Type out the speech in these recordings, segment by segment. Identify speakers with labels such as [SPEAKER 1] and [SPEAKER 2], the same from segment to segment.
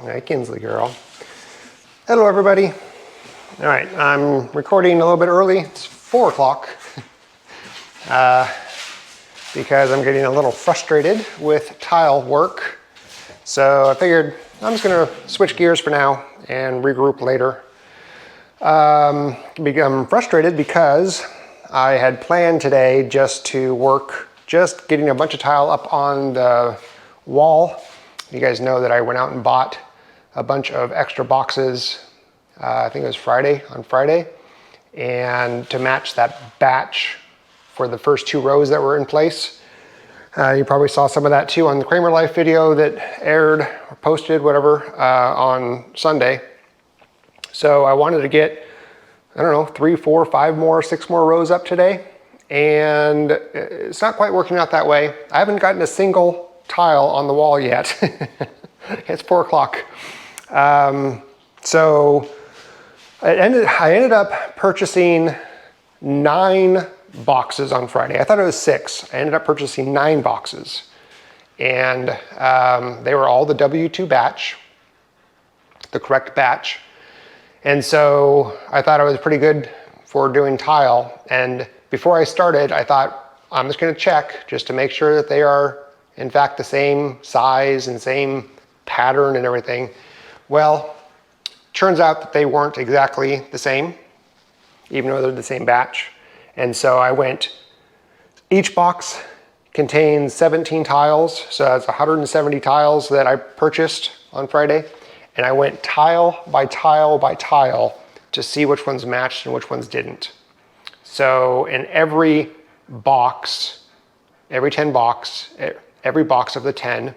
[SPEAKER 1] Hey, Kinsley girl. Hello, everybody. All right, I'm recording a little bit early. It's 4 o'clock because I'm getting a little frustrated with tile work. So I figured I'm just gonna switch gears for now and regroup later. I'm frustrated because I had planned today just to work, just getting a bunch of tile up on the wall. You guys know that I went out and bought a bunch of extra boxes, I think it was on Friday, and to match that batch for the first 2 rows that were in place. You probably saw some of that too on the KraemerLife video that aired or posted, whatever, on Sunday. So I wanted to get, I don't know, 3, 4, 5 more, 6 more rows up today. And it's not quite working out that way. I haven't gotten a single tile on the wall yet. It's 4 o'clock. So I ended up purchasing 9 boxes on Friday. I thought it was 6. I ended up purchasing 9 boxes. And they were all the W2 batch, the correct batch. And so I thought I was pretty good for doing tile. And before I started, I thought I'm just gonna check just to make sure that they are in fact the same size and same pattern and everything. Well, turns out that they weren't exactly the same, even though they're the same batch. And so I went, each box contains 17 tiles, so that's 170 tiles that I purchased on Friday. And I went tile by tile by tile to see which ones matched and which ones didn't. So in every box, every box of the 10,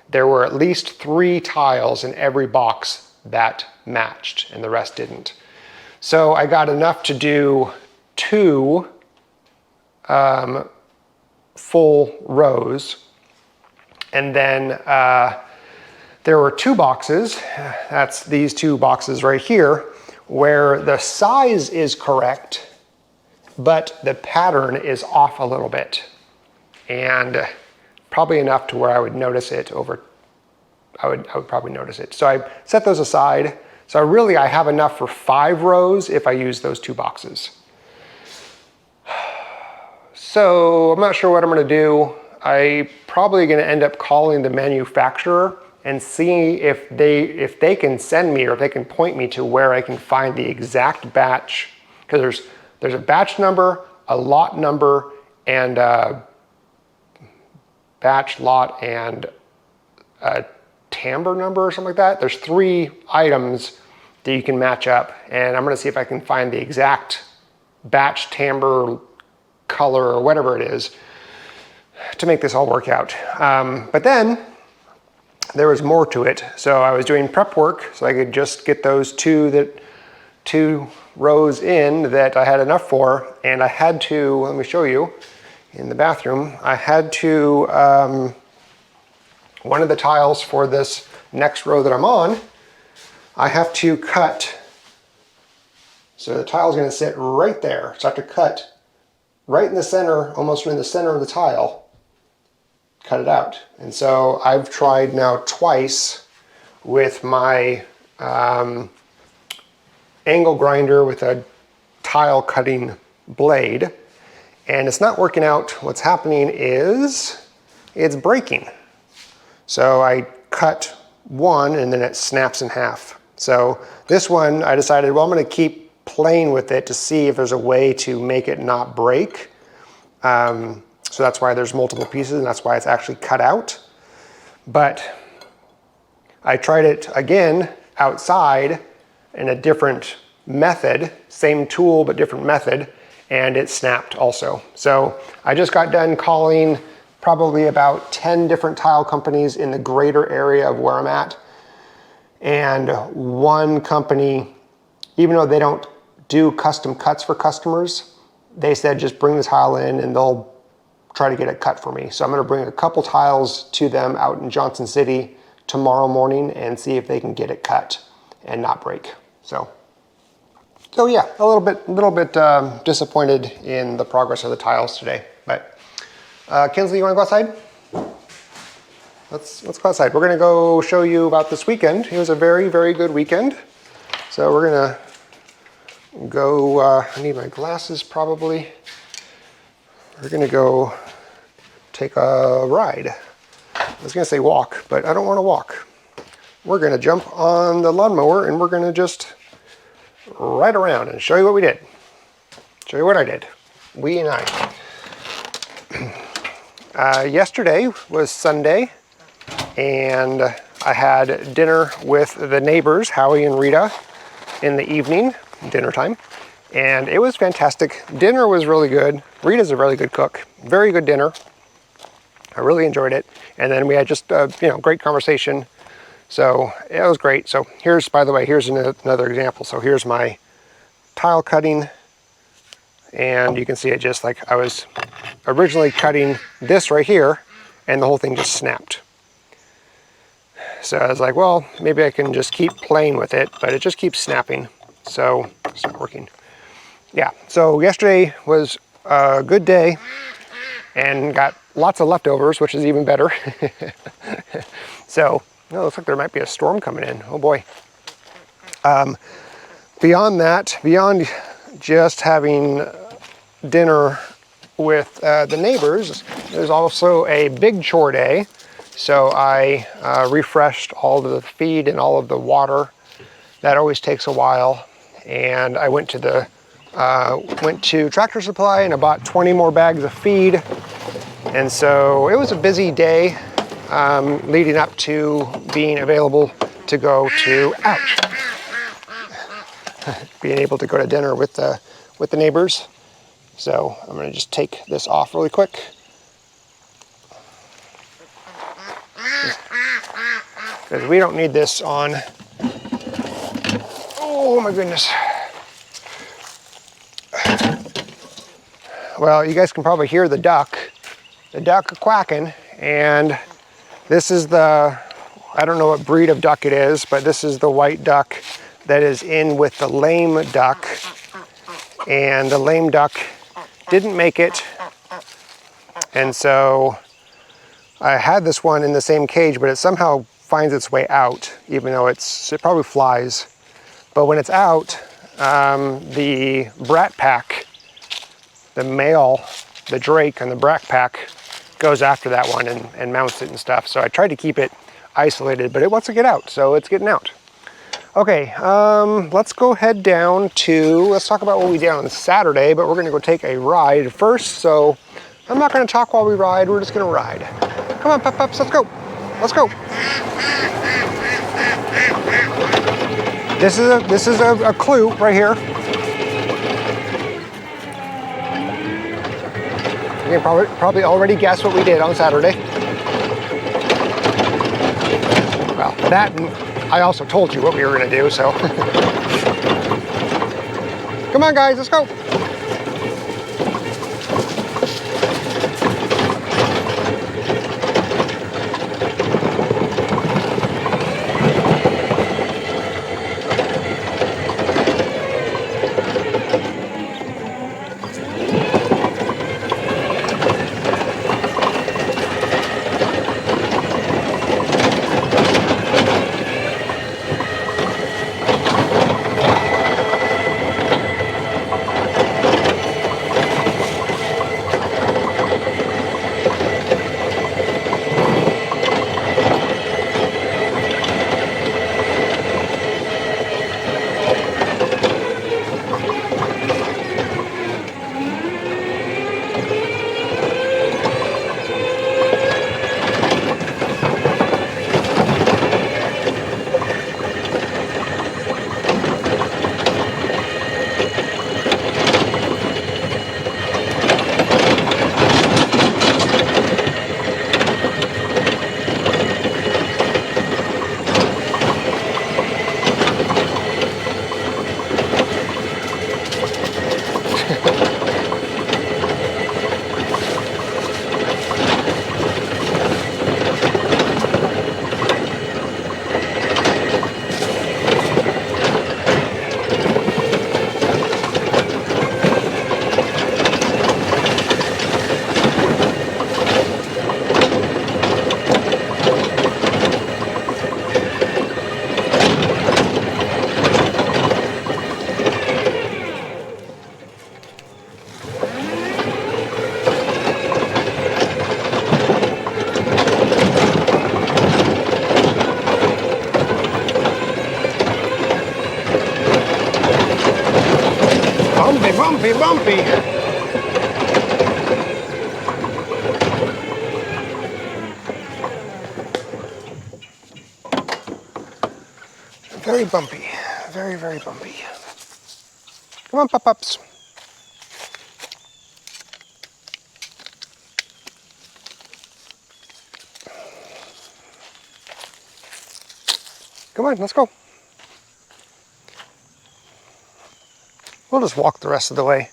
[SPEAKER 1] there were at least 3 tiles in every box that matched and the rest didn't. So I got enough to do 2 full rows. And then there were 2 boxes, that's these 2 boxes right here, where the size is correct, but the pattern is off a little bit. And probably enough to where I would notice it I would probably notice it. So I set those aside. So really I have enough for 5 rows if I use those 2 boxes. So I'm not sure what I'm gonna do. I'm probably gonna end up calling the manufacturer and see if they can send me or if they can point me to where I can find the exact batch. Because there's a batch number, a lot number, and batch, lot, and a timbre number or something like that. There's 3 items that you can match up, and I'm gonna see if I can find the exact batch, timbre, color, or whatever it is to make this all work out. But then there was more to it. So I was doing prep work so I could just get those 2 rows in that I had enough for, and I had to, let me show you, in the bathroom, I had to, one of the tiles for this next row that I'm on, I have to cut, so the tile's gonna sit right there. So I have to cut right in the center, almost in the center of the tile, cut it out. And so I've tried now twice with my angle grinder with a tile cutting blade, and it's not working out. What's happening is it's breaking. So I cut one and then it snaps in half. So this one I decided, well, I'm gonna keep playing with it to see if there's a way to make it not break. So that's why there's multiple pieces, and that's why it's actually cut out. But I tried it again outside in a different method, same tool but different method, and it snapped also. So I just got done calling probably about 10 different tile companies in the greater area of where I'm at. And one company, even though they don't do custom cuts for customers, they said just bring the tile in and they'll try to get it cut for me. So I'm gonna bring a couple tiles to them out in Johnson City tomorrow morning and see if they can get it cut and not break. So yeah, a little bit disappointed in the progress of the tiles today. But Kinsley, you wanna go outside? let's go outside. We're gonna go show you about this weekend. It was a very, very good weekend. So we're gonna go, I need my glasses probably. We're gonna go take a ride. I was gonna say walk, but I don't wanna walk. We're gonna jump on the lawnmower and we're gonna just ride around and show you what we did. Show you what I did. We and I. Yesterday was Sunday, and I had dinner with the neighbors, Howie and Rita, in the evening, dinner time, and it was fantastic. Dinner was really good. Rita's a really good cook. Very good dinner. I really enjoyed it. And then we had just great conversation. So it was great. So here's, by the way, here's another example. So here's my tile cutting, and you can see it just like I was originally cutting this right here, and the whole thing just snapped. So I was like, well, maybe I can just keep playing with it, but it just keeps snapping. So it's not working. Yeah, so yesterday was a good day and got lots of leftovers, which is even better. So, it looks like there might be a storm coming in. Oh boy. Beyond that, beyond just having dinner with the neighbors, there's also a big chore day. So I refreshed all of the feed and all of the water. That always takes a while. And I went to Tractor Supply and I bought 20 more bags of feed. And so it was a busy day leading up to being available to go to, ouch, being able to go to dinner with the neighbors. So I'm gonna just take this off really quick. Because we don't need this on. Oh my goodness. Well, you guys can probably hear the duck quacking, and this is I don't know what breed of duck it is, but this is the white duck that is in with the lame duck, and the lame duck didn't make it, and so I had this one in the same cage, but it somehow finds its way out, even though it probably flies. But when it's out, the brat pack, the male, the drake and the brat pack goes after that one and mounts it and stuff. So I tried to keep it isolated, but it wants to get out, so it's getting out. Okay, let's go head down let's talk about what we did on Saturday, but we're gonna go take a ride first. So I'm not gonna talk while we ride, we're just gonna ride. Come on, pups, let's go. Let's go. This is a clue right here. You can probably already guess what we did on Saturday. Well, that, and I also told you what we were gonna do, so. Come on guys, let's go. Bumpy, bumpy, bumpy. Very bumpy, very, very bumpy. Come on, pup-ups. Come on, let's go. We'll just walk the rest of the way.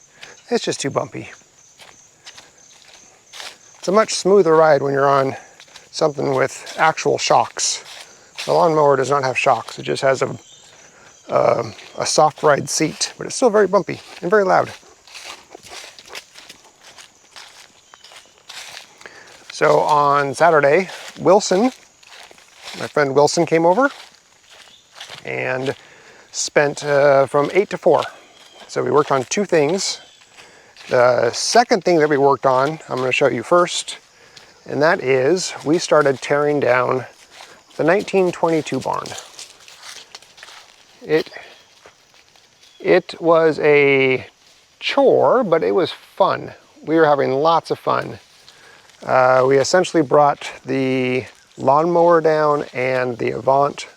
[SPEAKER 1] It's just too bumpy. It's a much smoother ride when you're on something with actual shocks. The lawnmower does not have shocks. It just has a soft ride seat, but it's still very bumpy and very loud. So on Saturday, Wilson, my friend Wilson, came over and spent from 8 to 4. So we worked on two things. The second thing that we worked on, I'm going to show you first, and that is we started tearing down the 1922 barn. It was a chore, but it was fun. We were having lots of fun. We essentially brought the lawnmower down and the Avant,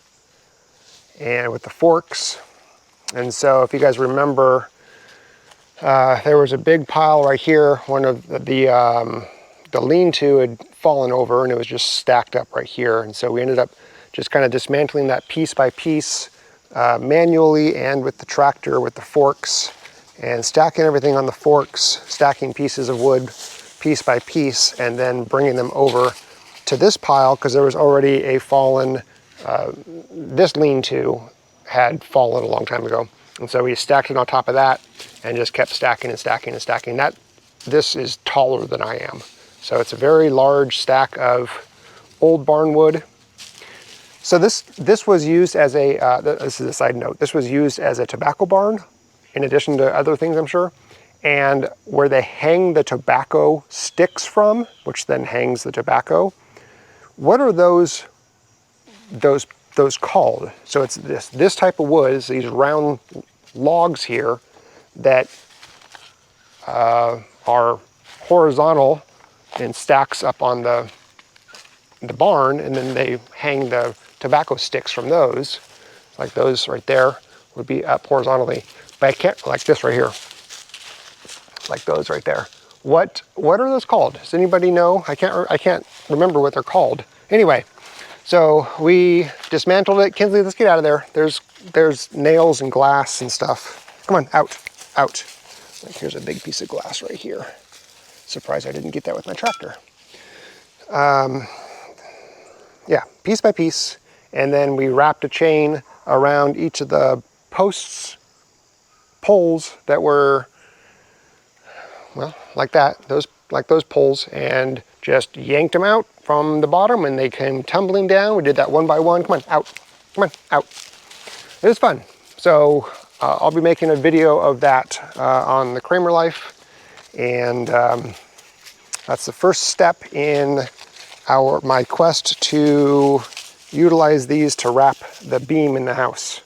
[SPEAKER 1] and with the forks. And so if you guys remember, there was a big pile right here. One of the lean-to had fallen over and it was just stacked up right here. And so we ended up just kind of dismantling that piece by piece, manually and with the tractor with the forks, and stacking everything on the forks, stacking pieces of wood piece by piece, and then bringing them over to this pile because there was already a fallen, this lean-to had fallen a long time ago. And so we stacked it on top of that and just kept stacking and stacking and stacking. This is taller than I am. So it's a very large stack of old barn wood. So this was used as a, this is a side note, this was used as a tobacco barn in addition to other things, I'm sure. And where they hang the tobacco sticks from, which then hangs the tobacco, what are those called? So it's this type of wood, is these round logs here that are horizontal and stacks up on the barn, and then they hang the tobacco sticks from those. Like those right there would be up horizontally. But I can't, like this right here, like those right there. What are those called? Does anybody know? I can't remember what they're called. Anyway, so we dismantled it. Kinsley, let's get out of there. There's nails and glass and stuff. Come on, out. Like, here's a big piece of glass right here. Surprised I didn't get that with my tractor. Yeah, piece by piece. And then we wrapped a chain around each of the poles that were, well, like that, like those poles, and just yanked them out from the bottom, and they came tumbling down. We did that one by one. Come on, out. Come on, out. It was fun. So I'll be making a video of that on the Kraemer Life, and that's the first step in my quest to utilize these to wrap the beam in the house.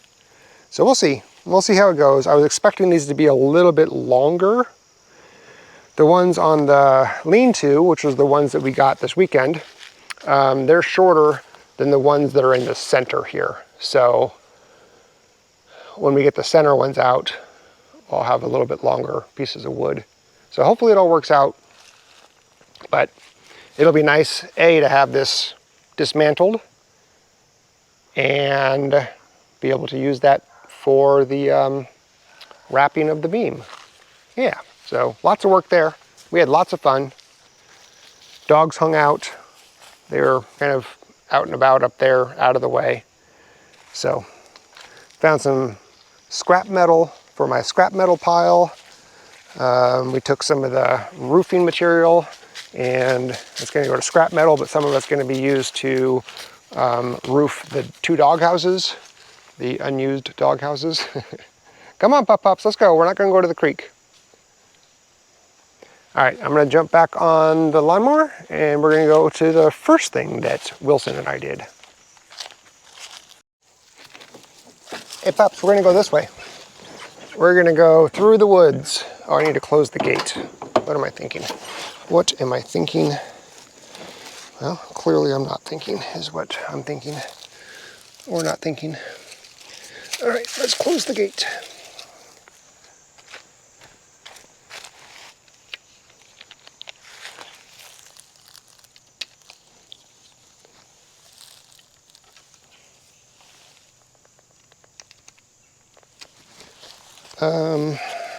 [SPEAKER 1] So we'll see. We'll see how it goes. I was expecting these to be a little bit longer. The ones on the lean-to, which was the ones that we got this weekend, they're shorter than the ones that are in the center here. So when we get the center ones out, I'll have a little bit longer pieces of wood. So hopefully it all works out. But it'll be nice, A, to have this dismantled and be able to use that for the wrapping of the beam. Yeah, so lots of work there. We had lots of fun. Dogs hung out. They were kind of out and about up there, out of the way. So found some scrap metal for my scrap metal pile. We took some of the roofing material, and it's going to go to scrap metal, but some of it's going to be used to roof the 2 dog houses, the unused dog houses. Come on, pups, let's go. We're not gonna go to the creek. All right, I'm gonna jump back on the lawnmower and we're gonna go to the first thing that Wilson and I did. Hey pups, we're gonna go this way. We're gonna go through the woods. Oh, I need to close the gate. What am I thinking? What am I thinking? Well, clearly I'm not thinking, is what I'm thinking. Or not thinking. All right, let's close the gate.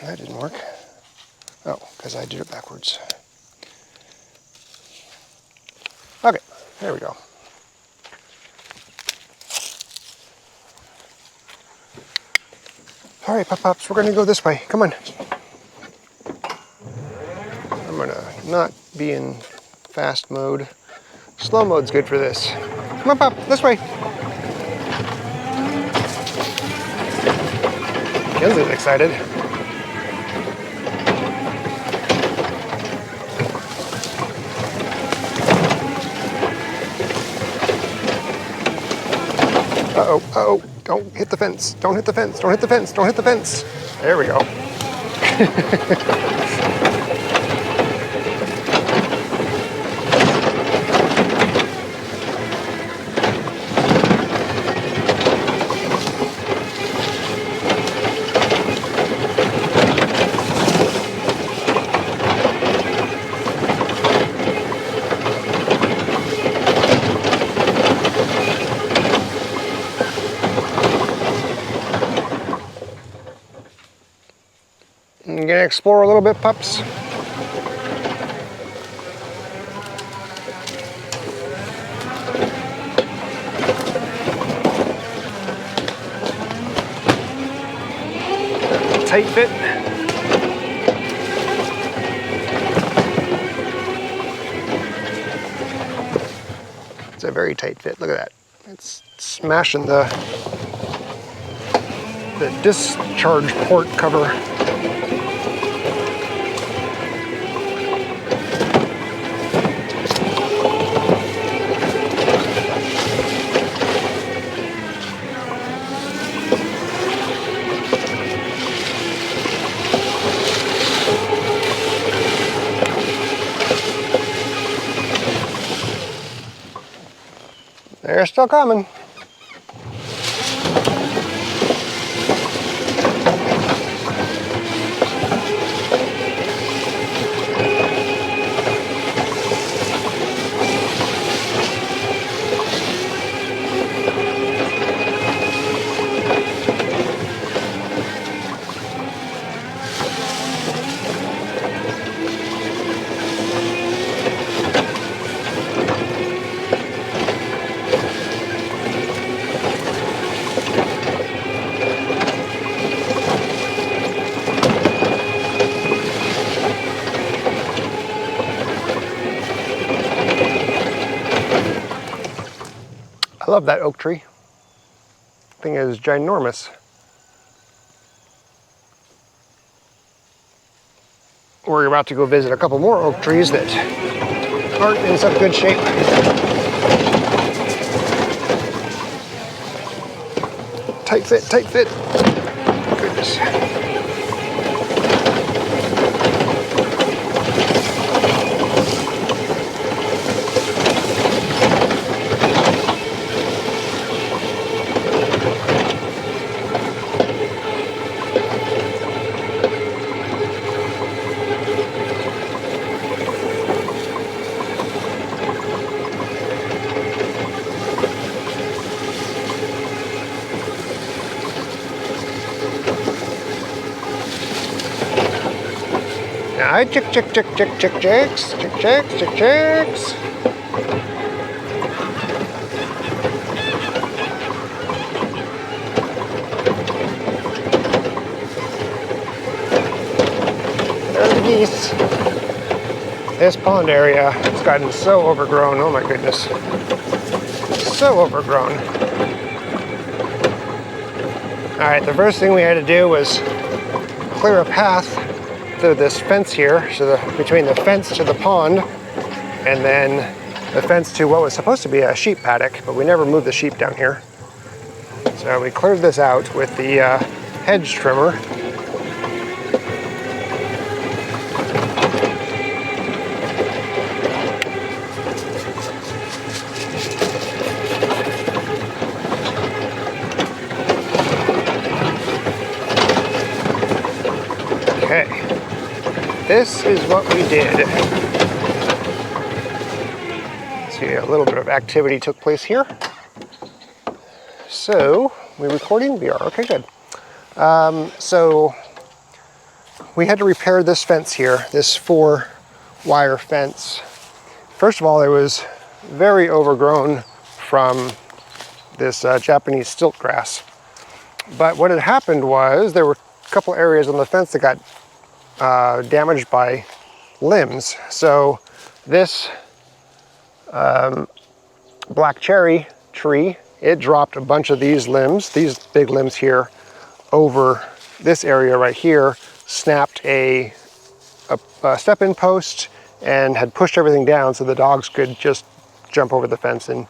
[SPEAKER 1] That didn't work. Oh, because I did it backwards. Okay, there we go. All right, pups, we're gonna go this way. Come on. I'm gonna not be in fast mode. Slow mode's good for this. Come on, pup, this way. Kenzie's excited. Uh-oh, uh-oh, don't hit the fence, don't hit the fence, don't hit the fence, don't hit the fence. There we go. You gonna explore a little bit, pups? Tight fit. It's a very tight fit. Look at that. It's smashing the discharge port cover. They're still coming. I love that oak tree. Thing is ginormous. We're about to go visit a couple more oak trees that aren't in such good shape. Tight fit, tight fit. Goodness. Hi, chick, chick, chick, chick, chick, chicks, chick, chicks, chick, chicks. There's the geese. This pond area has gotten so overgrown, oh my goodness. so overgrown. All right, the first thing we had to do was clear a path through this fence here, so between the fence to the pond, and then the fence to what was supposed to be a sheep paddock, but we never moved the sheep down here. So we cleared this out with the hedge trimmer. Okay, this is what we did. See, a little bit of activity took place here. So, we're recording? We are, okay, good. So, we had to repair this fence here, this 4-wire fence. First of all, it was very overgrown from this Japanese stilt grass. But what had happened was there were a couple areas on the fence that got damaged by limbs. So this black cherry tree, it dropped a bunch of these limbs, these big limbs here, over this area right here, snapped a step-in post and had pushed everything down so the dogs could just jump over the fence and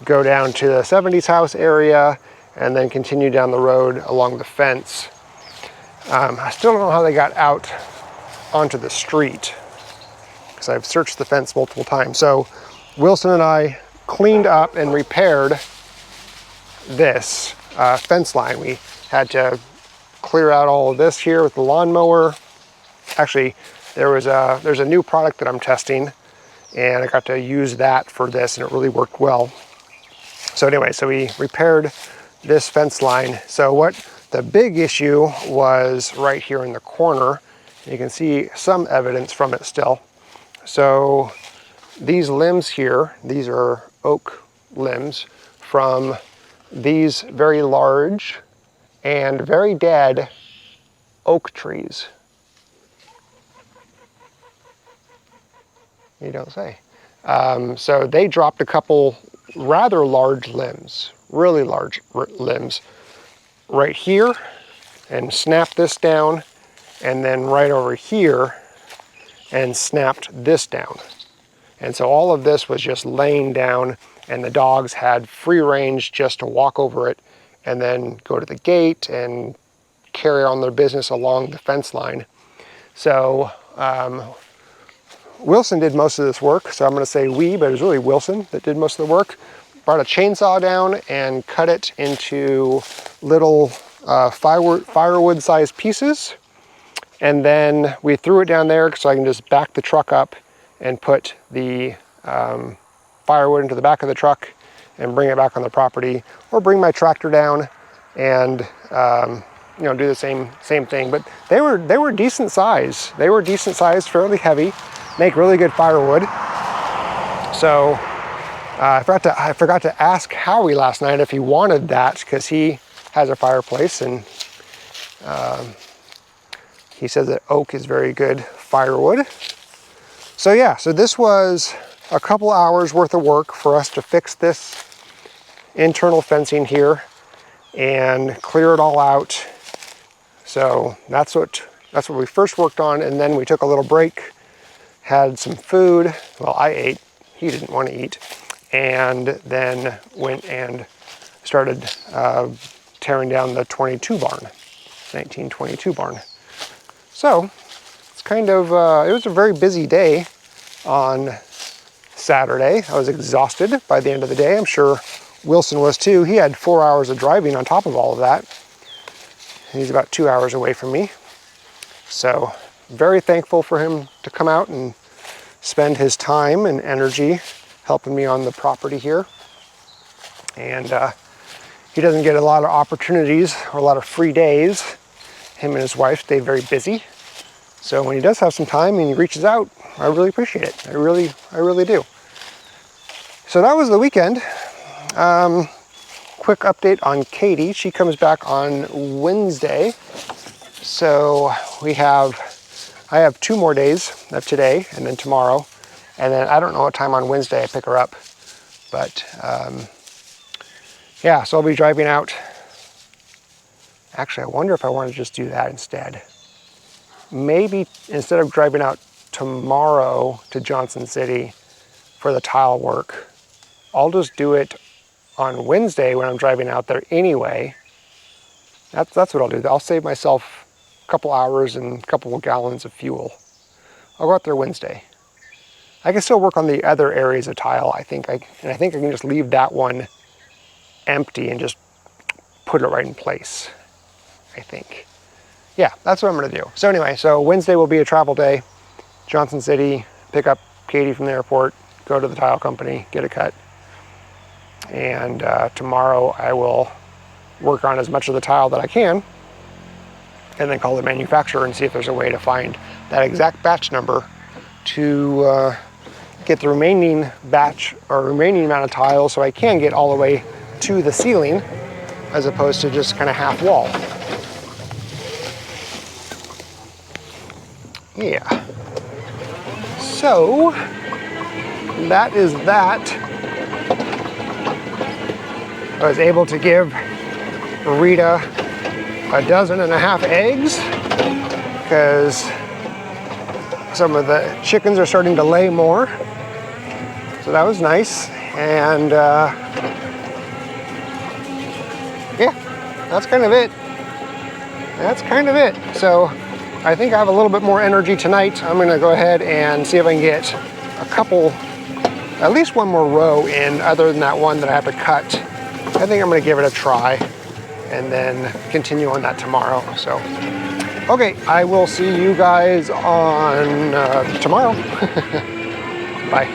[SPEAKER 1] go down to the 70s house area and then continue down the road along the fence. I still don't know how they got out onto the street because I've searched the fence multiple times. So Wilson and I cleaned up and repaired this fence line. We had to clear out all of this here with the lawnmower. Actually, there's a new product that I'm testing, and I got to use that for this, and it really worked well. So anyway, so we repaired this fence line. So what the big issue was right here in the corner. You can see some evidence from it still. So these limbs here, these are oak limbs from these very large and very dead oak trees. You don't say. So they dropped a couple rather large limbs, really large limbs, right here, and snapped this down, and then right over here, and snapped this down. And so all of this was just laying down, and the dogs had free range just to walk over it and then go to the gate and carry on their business along the fence line. So Wilson did most of this work, so I'm going to say we, but it was really Wilson that did most of the work. Brought a chainsaw down and cut it into little firewood-sized pieces, and then we threw it down there so I can just back the truck up and put the firewood into the back of the truck and bring it back on the property, or bring my tractor down and you know, do the same thing. But they were decent size. They were decent size, fairly heavy, make really good firewood. So I forgot to ask Howie last night if he wanted that, because he has a fireplace, and he says that oak is very good firewood. So yeah, so this was a couple hours worth of work for us to fix this internal fencing here and clear it all out. So that's what we first worked on, and then we took a little break, had some food. Well, I ate, he didn't want to eat, and then went and started tearing down the 1922 barn. So it's kind of, it was a very busy day on Saturday. I was exhausted by the end of the day. I'm sure Wilson was too. He had 4 hours of driving on top of all of that. He's about 2 hours away from me. So very thankful for him to come out and spend his time and energy helping me on the property here. And he doesn't get a lot of opportunities or a lot of free days. Him and his wife stay very busy. So when he does have some time and he reaches out, I really appreciate it. I really do. So that was the weekend. Quick update on Katie. She comes back on Wednesday. So I have 2 more days of today and then tomorrow. And then I don't know what time on Wednesday I pick her up. But yeah, so I'll be driving out. Actually, I wonder if I want to just do that instead. Maybe instead of driving out tomorrow to Johnson City for the tile work, I'll just do it on Wednesday when I'm driving out there anyway. That's what I'll do. I'll save myself a couple hours and a couple of gallons of fuel. I'll go out there Wednesday. I can still work on the other areas of tile. I think I can just leave that one empty and just put it right in place, I think. Yeah, that's what I'm gonna do. So anyway, so Wednesday will be a travel day. Johnson City, pick up Katie from the airport, go to the tile company, get it cut. And tomorrow I will work on as much of the tile that I can and then call the manufacturer and see if there's a way to find that exact batch number to get the remaining batch or remaining amount of tile so I can get all the way to the ceiling as opposed to just kind of half wall. Yeah. So that is that. I was able to give Rita 1.5 dozen eggs because some of the chickens are starting to lay more. So that was nice. And yeah, that's kind of it. That's kind of it. So I think I have a little bit more energy tonight. I'm gonna go ahead and see if I can get at least one more row in other than that one that I have to cut. I think I'm gonna give it a try and then continue on that tomorrow. So, okay, I will see you guys on tomorrow. Bye.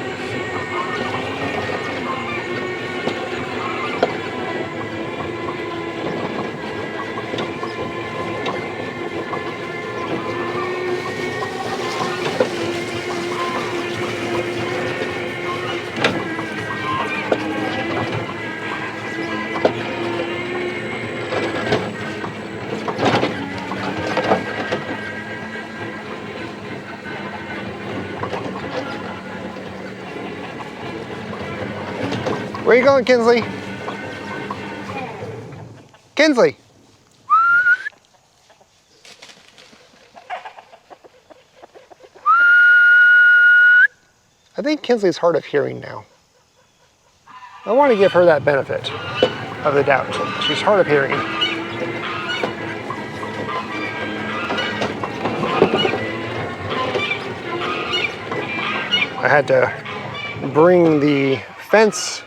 [SPEAKER 1] Where you going, Kinsley? Kinsley! I think Kinsley's hard of hearing now. I want to give her that benefit of the doubt. She's hard of hearing. I had to bring the fence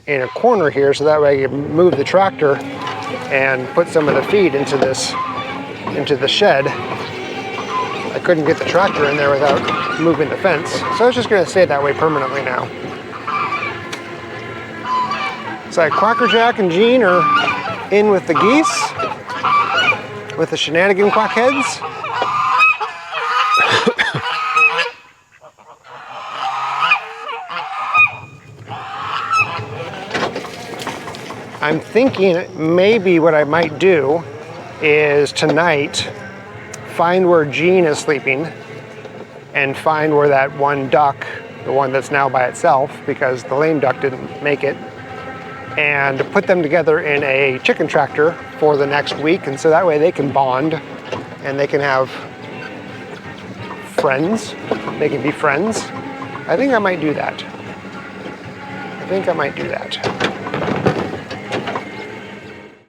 [SPEAKER 1] in a corner here so that way I can move the tractor and put some of the feed into the shed. I couldn't get the tractor in there without moving the fence, so it's just going to stay that way permanently now. So Quacker Jack and Jean are in with the geese, with the shenanigan quackheads. I'm thinking maybe what I might do is tonight find where Jean is sleeping and find where that one duck, the one that's now by itself because the lame duck didn't make it, and put them together in a chicken tractor for the next week, and so that way they can bond and they can have friends. They can be friends. I think I might do that. I think I might do that.